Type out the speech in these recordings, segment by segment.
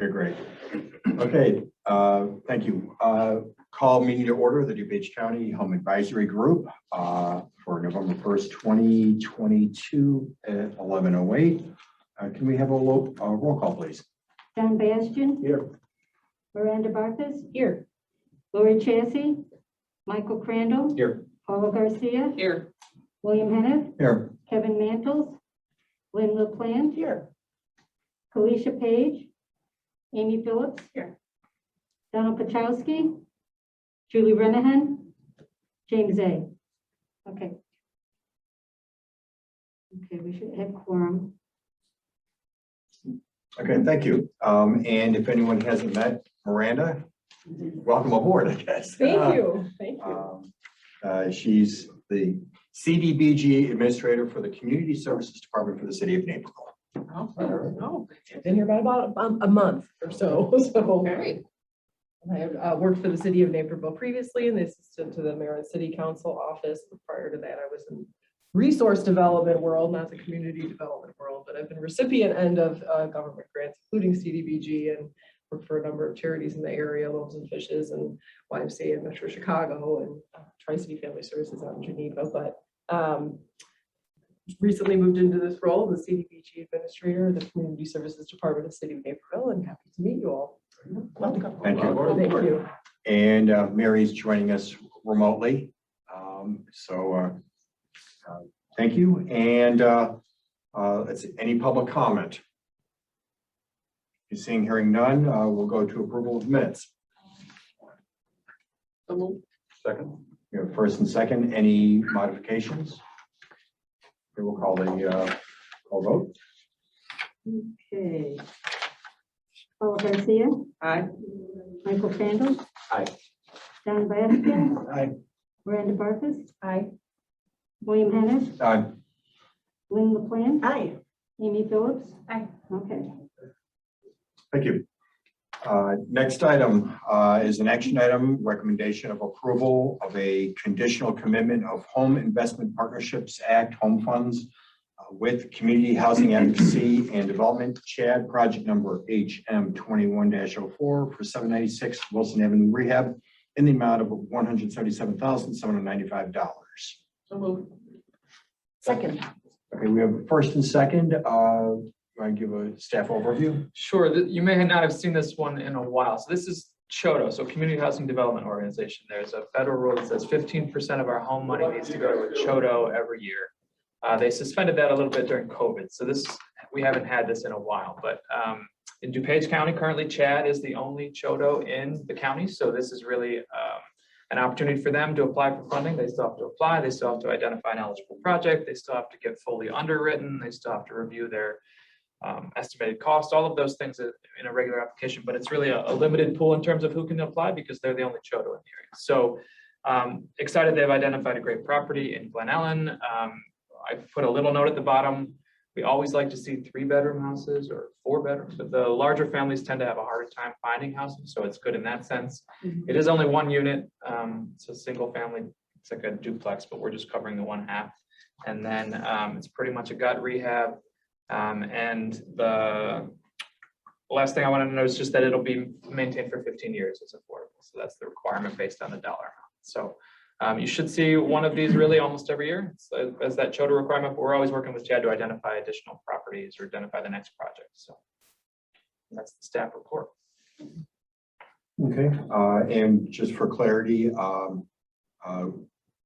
Okay, great. Okay, thank you. Call meeting to order the DuPage County Home Advisory Group for November 1st, 2022 at 11:08. Can we have a roll call, please? John Bastian. Here. Miranda Barthas. Here. Lori Chassie. Michael Crandall. Here. Paula Garcia. Here. William Henneth. Here. Kevin Mantles. Lynn LaPlante. Here. Kalisha Page. Amy Phillips. Here. Donald Pachowski. Julie Renahan. James A. Okay. Okay, we should have quorum. Okay, thank you. And if anyone hasn't met Miranda, welcome aboard, I guess. Thank you. Thank you. She's the CDBG Administrator for the Community Services Department for the City of Naperville. Oh, I've been here about a month or so. So Great. I have worked for the City of Naperville previously and the assistant to the Mayor and City Council office. Prior to that, I was in resource development world, not the community development world, but I've been recipient end of government grants, including CDBG, and worked for a number of charities in the area, Loaves and Fishes and YMCA in Metro Chicago and Tri-City Family Services out in Geneva. But recently moved into this role, the CDBG Administrator, the Community Services Department of the City of Naperville, and happy to meet you all. Welcome. Thank you. Thank you. And Mary's joining us remotely. Thank you. And let's see, any public comment? If you're seeing, hearing none, we'll go to approval of minutes. Second. We have first and second. Any modifications? Okay, we'll call the vote. Okay. Paula Garcia. Aye. Michael Crandall. Aye. John Bastian. Aye. Miranda Barthas. Aye. William Henneth. Aye. Lynn LaPlante. Aye. Amy Phillips. Aye. Okay. Thank you. Next item is an action item, recommendation of approval of a conditional commitment of Home Investment Partnerships Act home funds with Community Housing Advocacy and Development, CHAD, project number HM21-04 for 796 Wilson Avenue Rehab in the amount of $177,795. So moved. Second. Okay, we have a first and second. Want to give a staff overview? Sure. You may not have seen this one in a while. So this is CHODO, so Community Housing Development Organization. There's a federal rule that says 15% of our home money needs to go to a CHODO every year. They suspended that a little bit during COVID. So we haven't had this in a while, but in DuPage County, currently CHAD is the only CHODO in the county. So this is really an opportunity for them to apply for funding. They still have to apply. They still have to identify an eligible project. They still have to get fully underwritten. They still have to review their estimated cost, all of those things in a regular application, but it's really a limited pool in terms of who can apply because they're the only CHODO in the area. So excited they've identified a great property in Glen Ellen. I put a little note at the bottom. We always like to see 3-bedroom houses or 4 bedrooms, but the larger families tend to have a harder time finding housing. So it's good in that sense. Mm-hmm. It is only one unit. It's a single family. It's like a duplex, but we're just covering the 1/2. And then it's pretty much a gut rehab. And the last thing I want to note is just that it'll be maintained for 15 years as affordable. So that's the requirement based on the dollar amount. So you should see one of these really almost every year as that CHODO requirement, but we're always working with CHAD to identify additional properties or identify the next project. So that's the staff report. Okay, and just for clarity,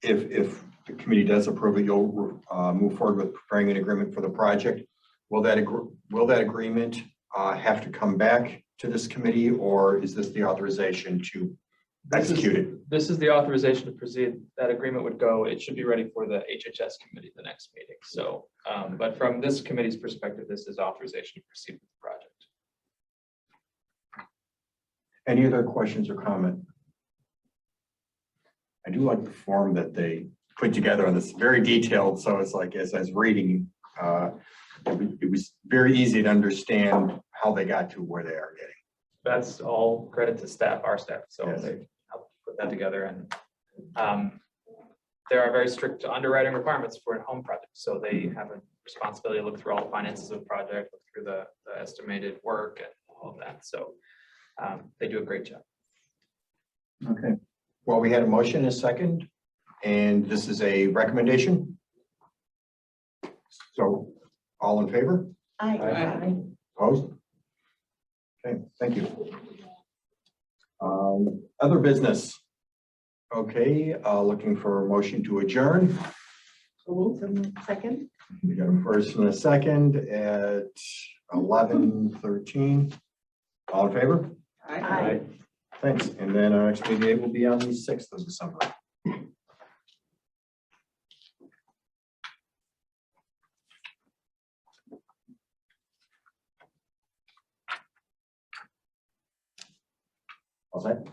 if the committee does approve it, you'll move forward with preparing an agreement for the project. Will that agreement have to come back to this committee, or is this the authorization to execute it? This is the authorization to proceed. That agreement would go. It should be ready for the HHS committee the next meeting. So, but from this committee's perspective, this is authorization to proceed with the project. Any other questions or comment? I do like the form that they put together on this, very detailed. So it's like, as I was reading, it was very easy to understand how they got to where they are getting. That's all credit to staff, our staff. So Yes. they helped put that together, and there are very strict underwriting requirements for a home project. So they have a responsibility to look through all the finances of the project, look through the estimated work, and all of that. So they do a great job. Okay, well, we had a motion and a second, and this is a recommendation. So all in favor? Aye. Opposed? Okay, thank you. Other business. Okay, looking for a motion to adjourn. Second. We got a first and a second at 11:13. All in favor? Aye. Thanks. And then our next meeting date will be on the 6th of December. All set?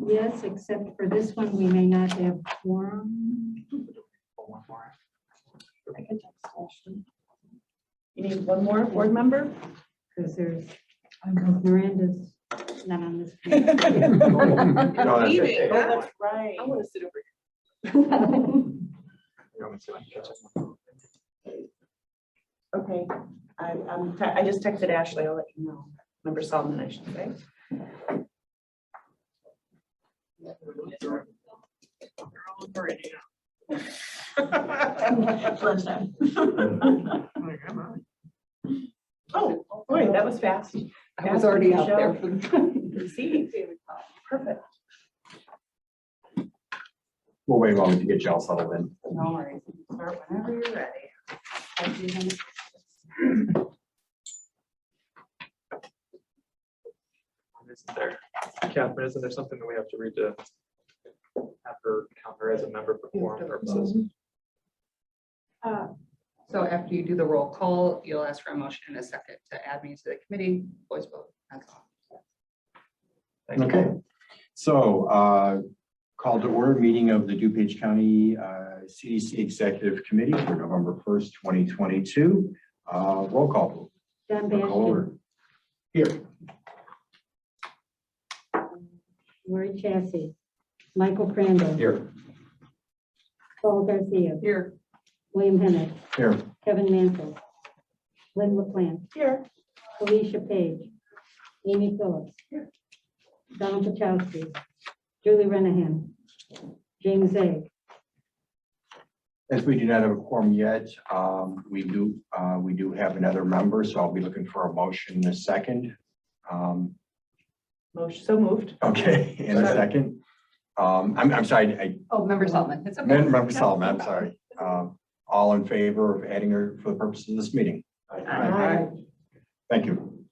Yes, except for this one, we may not have quorum. One more. I can text Ashley. You need one more board member? Because there's Miranda's not on this. page. No, that's okay. Oh, that's right. I want to sit over here. You want me to catch up? Okay, I just texted Ashley, I'll let you know. Member Solomon, I should say. Lunchtime. Oh, boy, that was fast. I was already out there. See, perfect. We'll wait a moment to get y'all settled in. No worries. Start whenever you're ready. Isn't there, Catherine, isn't there something that we have to read to have her count her as a member for quorum purposes? So after you do the roll call, you'll ask for a motion in a second to add me to the committee, voice vote, that's all. Thank you. Okay, so call to order meeting of the DuPage County CDC Executive Committee for November 1st, 2022. Roll call. John Caller. Bastian, Here. Lori Chassie, Michael Crandall, Here. Paul Garcia, Here. William Hennick, Here. Kevin Mansell, Lynn LaPlante, Here. Alicia Page, Amy Phillips, Donald Pachowski, Julie Renahan, James Zag. As we do not have a quorum yet, we do have another member, so I'll be looking for a motion in a second. Motion so moved. Okay, in a second. I'm sorry, Oh, member Solomon, it's okay. Member Solomon, I'm sorry. All in favor of adding her for the purpose of this meeting? Aye. Thank you.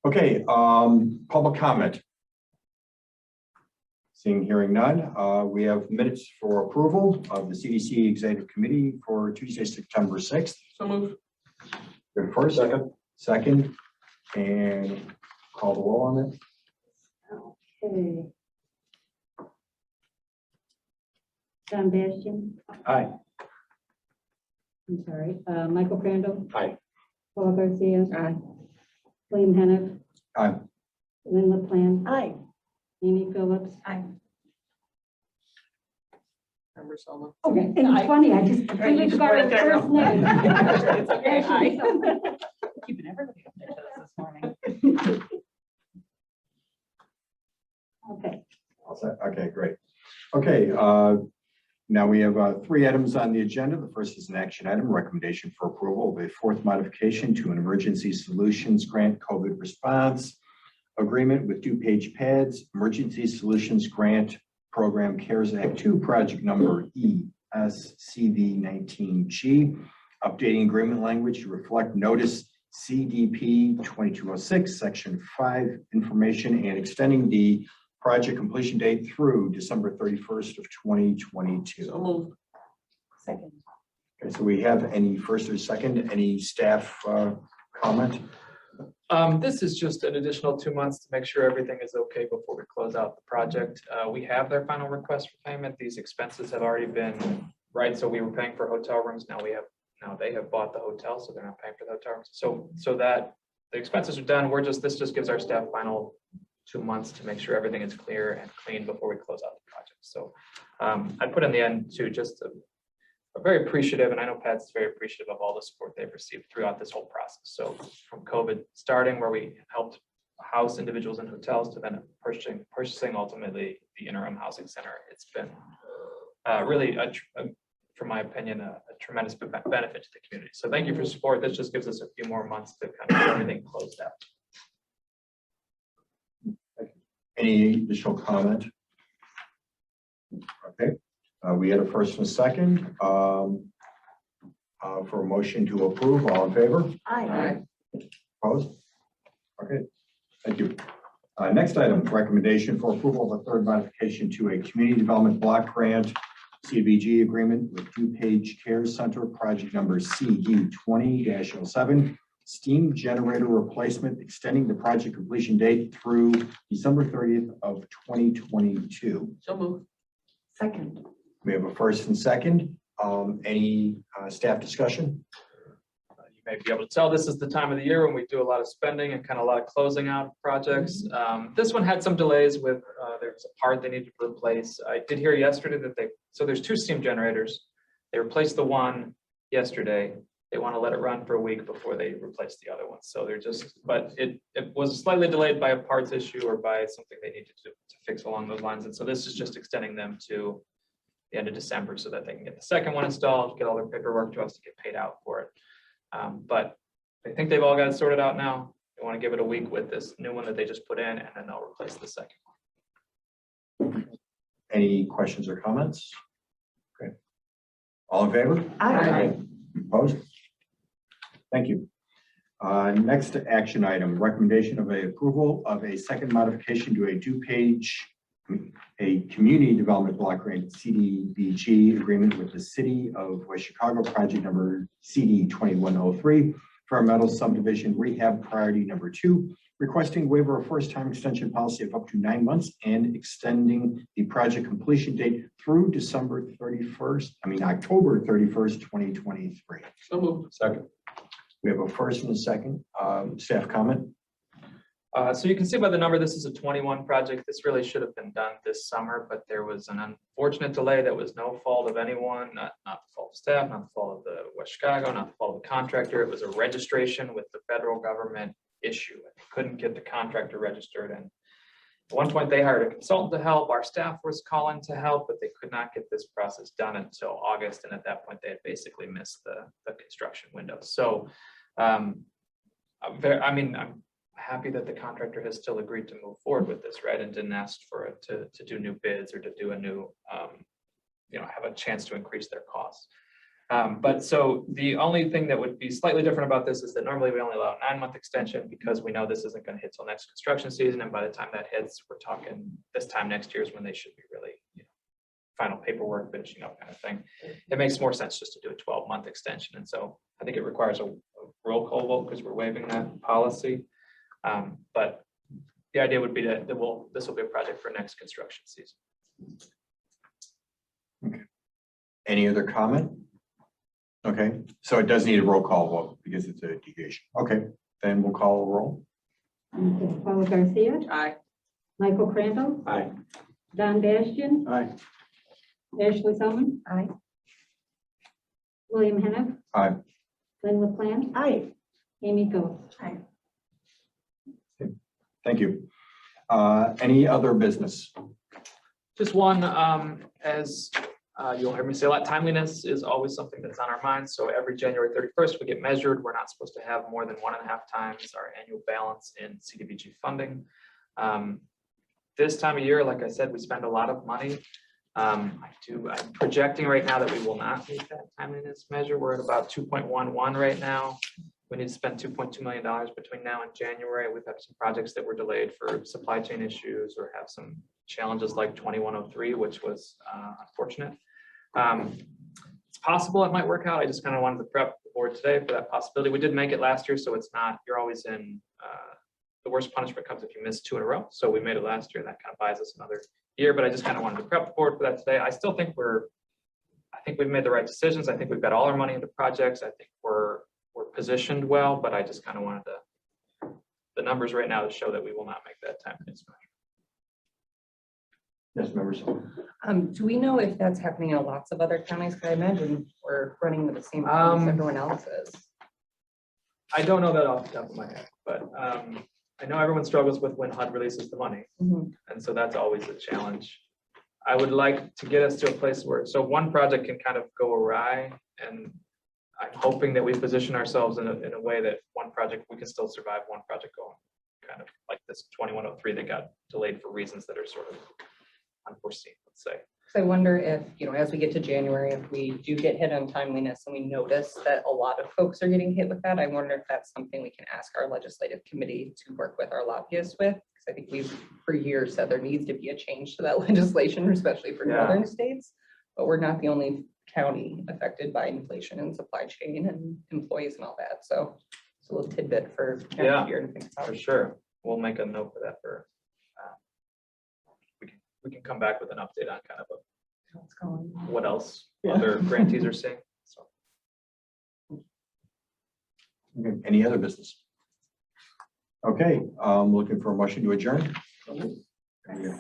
Okay, public comment. Seeing, hearing none, we have minutes for approval of the CDC Executive Committee for Tuesday, September 6th. So move. Good first, second, and call the roll on it. Okay. John Bastian, Aye. I'm sorry, Michael Crandall. Aye. Paul Garcia, Aye. William Hennick, Aye. Lynn LaPlante, Aye. Amy Phillips. Aye. Member Solomon. Okay, and it's funny, I just completely just forgot her went there. first name. It's okay. Ashley something. Keeping everybody up there this morning. Okay, All set? Okay, great. Okay, now we have 3 items on the agenda. The first is an action item, recommendation for approval of a 4th modification to an emergency solutions grant COVID response agreement with DuPage Pads, Emergency Solutions Grant Program CARES Act 2, project number ESCV19G, updating agreement language to reflect notice CDP 2206, section 5 information, and extending the project completion date through December 31st of 2022. So move. Second. Okay, so we have any first or second, any staff comment? This is just an additional 2 months to make sure everything is okay before we close out the project. We have their final request for payment. These expenses have already been, right, so we were paying for hotel rooms. Now they have bought the hotel, so they're not paying for the hotel rooms. So that the expenses are done. This just gives our staff final 2 months to make sure everything is clear and clean before we close out the project. So I put in the end too, just are very appreciative, and I know Pat's very appreciative of all the support they've received throughout this whole process. So from COVID starting, where we helped house individuals in hotels, to then purchasing ultimately the interim housing center, it's been really, from my opinion, a tremendous benefit to the community. So thank you for your support. This just gives us a few more months to kind of get everything closed out. Any additional comment? Okay, we had a first and a second for a motion to approve. All in favor? Aye. Opposed? Okay, thank you. Next item, recommendation for approval of a third modification to a community development block grant CDBG agreement with DuPage Care Center, project number CD 20-07, steam generator replacement, extending the project completion date through December 30th of 2022. So moved. Second. We have a first and second. Any staff discussion? You may be able to tell this is the time of the year when we do a lot of spending and kind of a lot of closing out projects. This one had some delays with, there's a part they needed to replace. I did hear yesterday that so there's 2 steam generators. They replaced the one yesterday. They want to let it run for a week before they replace the other one. So they're but it was slightly delayed by a parts issue or by something they needed to fix along those lines. And so this is just extending them to the end of December so that they can get the second one installed, get all their paperwork to us to get paid out for it. But I think they've all got it sorted out now. They want to give it a week with this new one that they just put in, and then they'll replace the second one. Any questions or comments? Okay. All in favor? Aye. Opposed? Thank you. Next action item, recommendation of a approval of a second modification to a DuPage, a community development block grant CDBG agreement with the city of West Chicago, project number CD 2103 for a metal subdivision rehab priority number 2, requesting waiver of first-time extension policy of up to 9 months and extending the project completion date through October 31st, 2023. So moved. Second. We have a first and a second. Staff comment? So you can see by the number, this is a 21 project. This really should have been done this summer, but there was an unfortunate delay that was no fault of anyone, not the fault of staff, not the fault of the West Chicago, not the fault of the contractor. It was a registration with the federal government issue. They couldn't get the contractor registered. And at one point they hired a consultant to help. Our staff was calling to help, but they could not get this process done until August. And at that point, they had basically missed the construction window. So, I'm happy that the contractor has still agreed to move forward with this, right? And didn't ask for it to do new bids or to do a new, have a chance to increase their costs. But so the only thing that would be slightly different about this is that normally we only allow a 9-month extension because we know this isn't going to hit till next construction season. And by the time that hits, we're talking this time next year is when they should be really, final paperwork, finishing up kind of thing. It makes more sense just to do a 12-month extension. And so I think it requires a roll call vote because we're waiving that policy. But the idea would be that this will be a project for next construction season. Okay. Any other comment? Okay, so it does need a roll call vote because it's a deviation. Okay, then we'll call a roll. Okay, Paula Garcia, Aye. Michael Crandall, Aye. Don Bastian, Aye. Ashley Selman, Aye. William Henneth, Aye. Lynn LaPlante, Aye. Amy Phillips. Aye. Thank you. Any other business? Just one, as you'll hear me say a lot, timeliness is always something that's on our minds. So every January 31st, we get measured. We're not supposed to have more than 1.5 times our annual balance in CDBG funding. This time of year, like I said, we spend a lot of money. I'm projecting right now that we will not meet that timeliness measure. We're at about 2.11 right now. We need to spend $2.2 million between now and January. We've had some projects that were delayed for supply chain issues or have some challenges like 2103, which was unfortunate. It's possible it might work out. I just kind of wanted to prep the board today for that possibility. We did make it last year, so it's not, you're always in, the worst punishment comes if you miss 2 in a row. So we made it last year and that kind of buys us another year, but I just kind of wanted to prep the board for that today. I still think I think we've made the right decisions. I think we've got all our money into projects. I think we're positioned well, but I just kind of wanted the numbers right now to show that we will not make that timeliness measure. Yes, members. Do we know if that's happening in lots of other counties? Because I imagine we're running with the same problem as everyone else is. I don't know that off the top of my head, but I know everyone struggles with when HUD releases the money. Mhm. And so that's always a challenge. I would like to get us to a place where, so one project can kind of go awry, and I'm hoping that we position ourselves in a way that one project, we can still survive one project going, kind of like this 2103 that got delayed for reasons that are sort of unforeseen, let's say. So I wonder if, as we get to January, if we do get hit on timeliness and we notice that a lot of folks are getting hit with that, I wonder if that's something we can ask our legislative committee to work with our lobbyists with. Because I think we've for years said there needs to be a change to that legislation, especially for Yeah. northern states. But we're not the only county affected by inflation and supply chain and employees and all that. So it's a little tidbit for Yeah. next year to think For about. sure. We'll make a note for that we can come back with an update on kind of What's going on? what else Yeah. other grantees are seeing. So. Okay, any other business? Okay, looking for a motion to adjourn.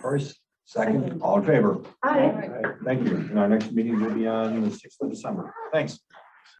First, second, all in favor? Hi. Thank you. And our next meeting will be on the 6th of December. Thanks.